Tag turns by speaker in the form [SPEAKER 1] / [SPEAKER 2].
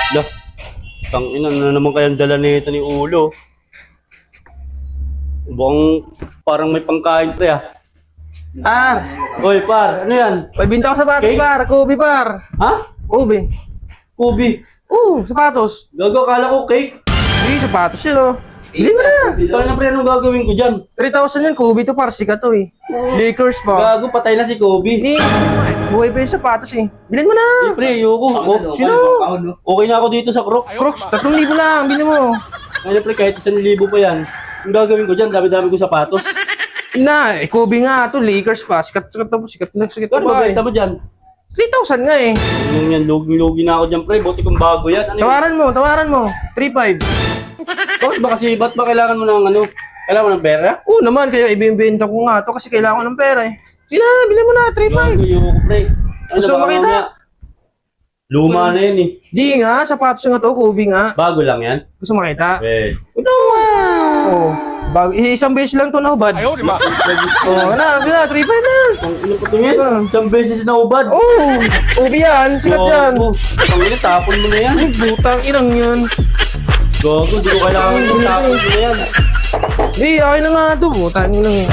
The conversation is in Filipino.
[SPEAKER 1] Lah, tangina na naman kayang dala nito ni Ulo. Buong parang may pangkain pre ah.
[SPEAKER 2] Ah,
[SPEAKER 1] Hoy par, ano yan?
[SPEAKER 2] may binta ko sapatos,
[SPEAKER 1] Cake?
[SPEAKER 2] par. Kobe, par.
[SPEAKER 1] Ha?
[SPEAKER 2] Kobe.
[SPEAKER 1] Kubi.
[SPEAKER 2] Sapatos.
[SPEAKER 1] Gago, kala ko cake.
[SPEAKER 2] Hindi, sapatos yun, oh. Bili mo na.
[SPEAKER 1] Ito na pre, anong gagawin ko dyan?
[SPEAKER 2] 3,000 yan, Kobe to, par. Sikat to, eh. Lakers pa.
[SPEAKER 1] Gago, patay na si Kobe.
[SPEAKER 2] Hindi, buhay pa yung sapatos, eh. Bilhin mo na.
[SPEAKER 1] Eh, pre, ayoko.
[SPEAKER 2] Sino?
[SPEAKER 1] Okay na ako dito sa Crocs.
[SPEAKER 2] Crocs, 3,000 lang. Bilhin mo.
[SPEAKER 1] Ngayon pre, kahit 1,000 pa yan. Ang gagawin ko dyan, dami-dami ko sapatos.
[SPEAKER 2] Kobe nga to, Lakers pa. Sikat na
[SPEAKER 1] Ano
[SPEAKER 2] ba, eh.
[SPEAKER 1] mabenta mo dyan?
[SPEAKER 2] 3,000 nga, eh.
[SPEAKER 1] Yung yan, lugi na ako dyan pre. Buti kong bago yan. Ano yun?
[SPEAKER 2] Tawaran mo. 3,500.
[SPEAKER 1] Bakit ba kasi, ba't ba kailangan mo ng ano? Kailangan mo ng pera?
[SPEAKER 2] Oo naman, kaya ibibenta ko nga to kasi kailangan ko ng pera, eh. Sige na, bilhin mo na, 3,500.
[SPEAKER 1] Gago, ayoko pre. Ano
[SPEAKER 2] Gusto
[SPEAKER 1] ba,
[SPEAKER 2] mo makita?
[SPEAKER 1] mamaya? Luma na yan eh.
[SPEAKER 2] Di nga, sapatos nga to, Kobe nga.
[SPEAKER 1] Bago lang yan.
[SPEAKER 2] Gusto mo makita?
[SPEAKER 1] Eh,
[SPEAKER 2] Ito! Oh, isang beses lang to na hubad. Ayaw, di ba? Oh, sige na, 3,500 na.
[SPEAKER 1] ang ino ko tingin. Isang beses na ubad.
[SPEAKER 2] Oh, Kobe yan, sikat yan.
[SPEAKER 1] Ang ino, tapon mo na yan.
[SPEAKER 2] Ay, butang inang yan.
[SPEAKER 1] Gago, di ko kailangan yung tapon mo na yan.
[SPEAKER 2] Di, akin na nga to, butang inang yan.